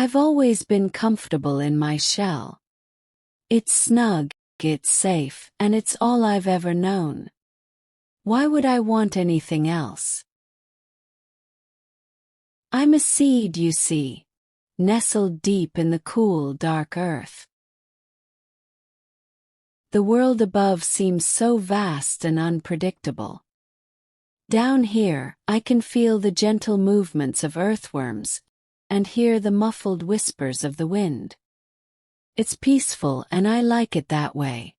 I've always been comfortable in my shell. It's snug, it's safe, and it's all I've ever known. Why would I want anything else? I'm a seed, you see, nestled deep in the cool, dark earth. The world above seems so vast and unpredictable. Down here, I can feel the gentle movements of earthworms and hear the muffled whispers of the wind. It's peaceful and I like it that way.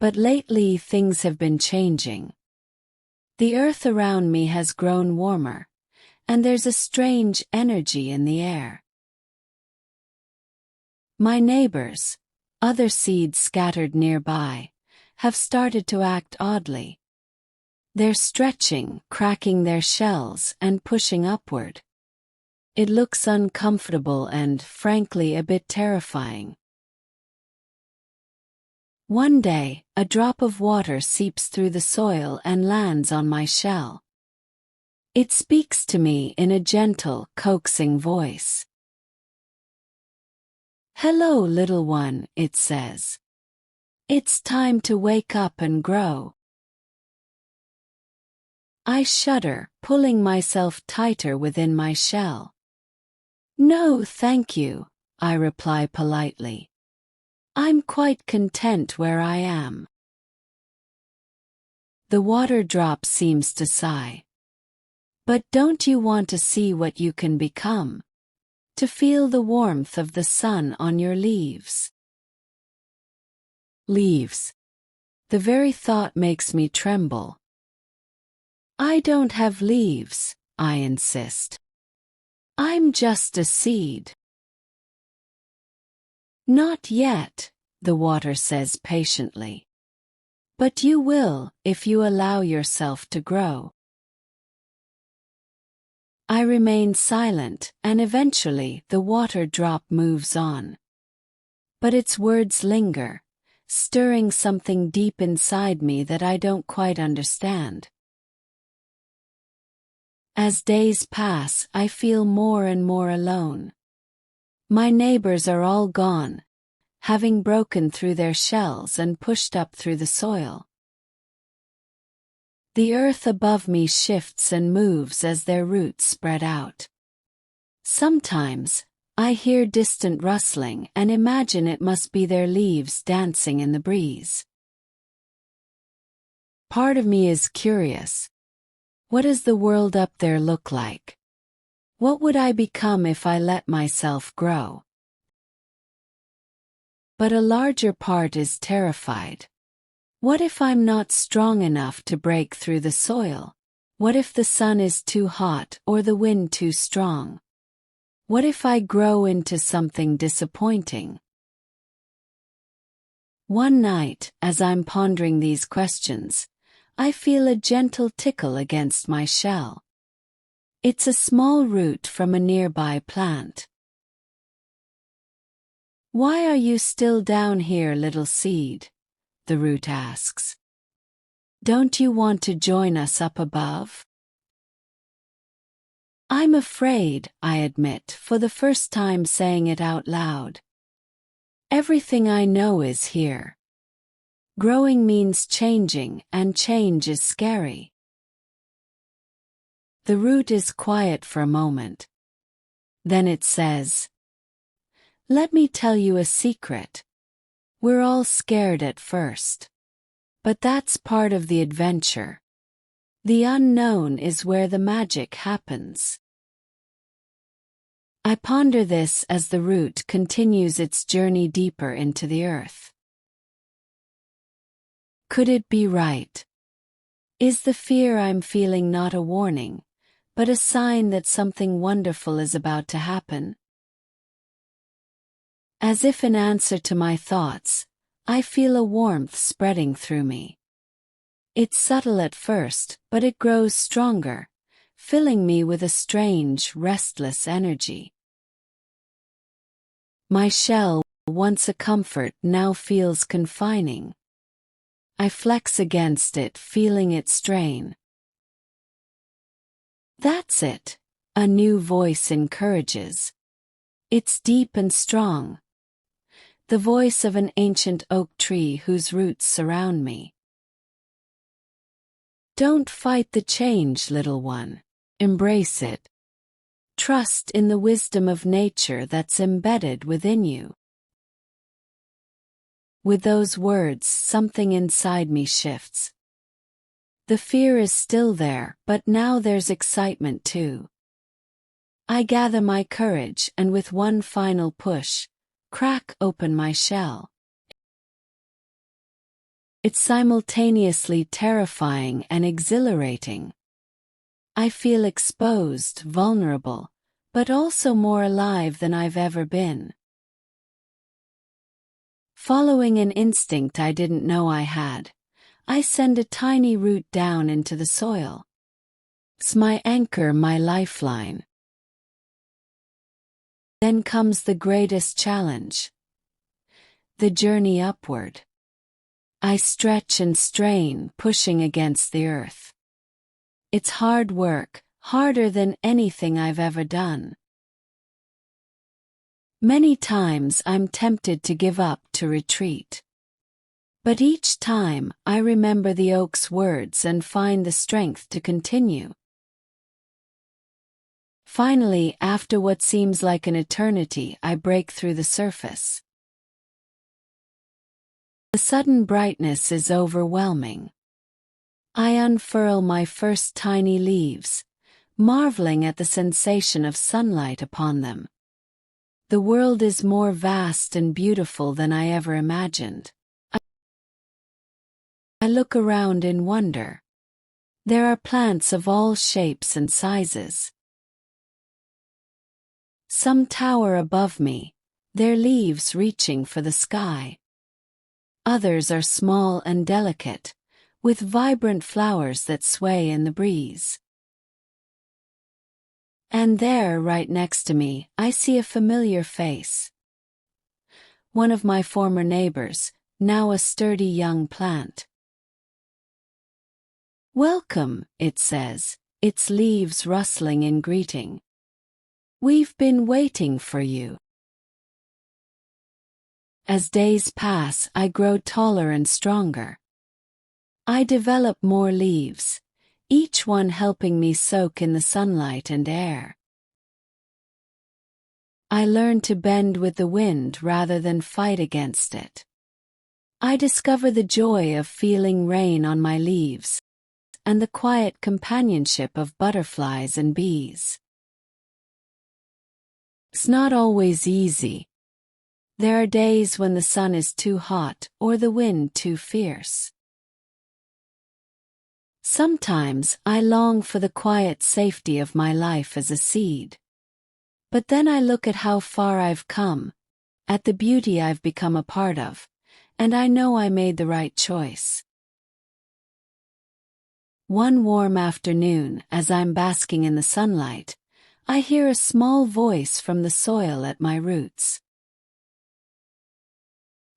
But lately things have been changing. The earth around me has grown warmer, and there's a strange energy in the air. My neighbors, other seeds scattered nearby, have started to act oddly. They're stretching, cracking their shells, and pushing upward. It looks uncomfortable and, frankly, a bit terrifying. One day, a drop of water seeps through the soil and lands on my shell. It speaks to me in a gentle, coaxing voice. "Hello, little one," it says. "It's time to wake up and grow." I shudder, pulling myself tighter within my shell. "No, thank you," I reply politely. "I'm quite content where I am." The water drop seems to sigh. "But don't you want to see what you can become? To feel the warmth of the sun on your leaves?" Leaves. The very thought makes me tremble. "I don't have leaves," I insist. "I'm just a seed." "Not yet," the water says patiently. "But you will, if you allow yourself to grow." I remain silent, and eventually the water drop moves on. But its words linger, stirring something deep inside me that I don't quite understand. As days pass, I feel more and more alone. My neighbors are all gone, having broken through their shells and pushed up through the soil. The earth above me shifts and moves as their roots spread out. Sometimes, I hear distant rustling and imagine it must be their leaves dancing in the breeze. Part of me is curious. What does the world up there look like? What would I become if I let myself grow? But a larger part is terrified. What if I'm not strong enough to break through the soil? What if the sun is too hot or the wind too strong? What if I grow into something disappointing? One night, as I'm pondering these questions, I feel a gentle tickle against my shell. It's a small root from a nearby plant. "Why are you still down here, little seed?" the root asks. "Don't you want to join us up above?" I'm afraid, I admit, for the first time saying it out loud. Everything I know is here. Growing means changing, and change is scary. The root is quiet for a moment. Then it says, "Let me tell you a secret. We're all scared at first. But that's part of the adventure. The unknown is where the magic happens." I ponder this as the root continues its journey deeper into the earth. Could it be right? Is the fear I'm feeling not a warning, but a sign that something wonderful is about to happen? As if in answer to my thoughts, I feel a warmth spreading through me. It's subtle at first, but it grows stronger, filling me with a strange, restless energy. My shell, once a comfort, now feels confining. I flex against it, feeling it strain. "That's it," A new voice encourages. It's deep and strong. The voice of an ancient oak tree whose roots surround me. Don't fight the change, little one. Embrace it. Trust in the wisdom of nature that's embedded within you. With those words, something inside me shifts. The fear is still there, but now there's excitement too. I gather my courage and with one final push, crack open my shell. It's simultaneously terrifying and exhilarating. I feel exposed, vulnerable, but also more alive than I've ever been. Following an instinct I didn't know I had, I send a tiny root down into the soil. It's my anchor, my lifeline. Then comes the greatest challenge. The journey upward. I stretch and strain, pushing against the earth. It's hard work, harder than anything I've ever done. Many times I'm tempted to give up, to retreat. But each time, I remember the oak's words and find the strength to continue. Finally, after what seems like an eternity, I break through the surface. The sudden brightness is overwhelming. I unfurl my first tiny leaves, marveling at the sensation of sunlight upon them. The world is more vast and beautiful than I ever imagined. I look around in wonder. There are plants of all shapes and sizes. Some tower above me, their leaves reaching for the sky. Others are small and delicate, with vibrant flowers that sway in the breeze. And there, right next to me, I see a familiar face. One of my former neighbors, now a sturdy young plant. "Welcome," it says, its leaves rustling in greeting. "We've been waiting for you." As days pass, I grow taller and stronger. I develop more leaves, each one helping me soak in the sunlight and air. I learn to bend with the wind rather than fight against it. I discover the joy of feeling rain on my leaves, and the quiet companionship of butterflies and bees. It's not always easy. There are days when the sun is too hot or the wind too fierce. Sometimes I long for the quiet safety of my life as a seed. But then I look at how far I've come, at the beauty I've become a part of, and I know I made the right choice. One warm afternoon, as I'm basking in the sunlight, I hear a small voice from the soil at my roots.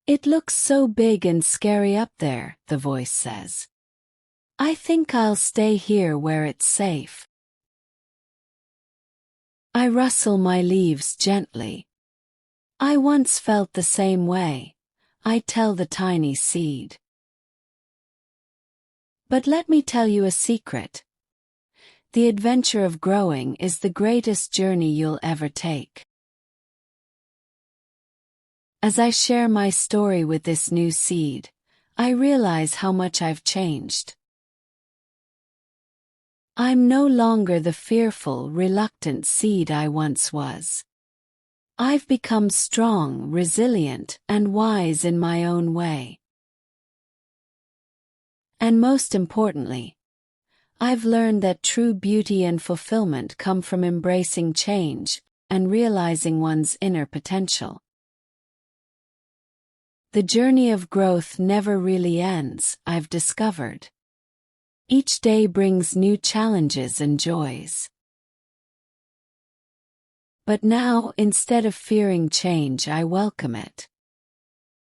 "It looks so big and scary up there," the voice says. "I think I'll stay here where it's safe." I rustle my leaves gently. "I once felt the same way," I tell the tiny seed. But let me tell you a secret. The adventure of growing is the greatest journey you'll ever take. As I share my story with this new seed, I realize how much I've changed. I'm no longer the fearful, reluctant seed I once was. I've become strong, resilient, and wise in my own way. And most importantly, I've learned that true beauty and fulfillment come from embracing change and realizing one's inner potential. The journey of growth never really ends, I've discovered. Each day brings new challenges and joys. But now, instead of fearing change, I welcome it.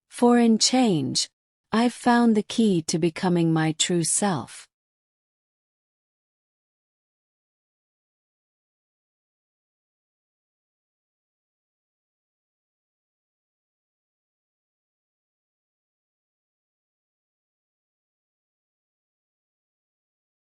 For in change, I've found the key to becoming my true self.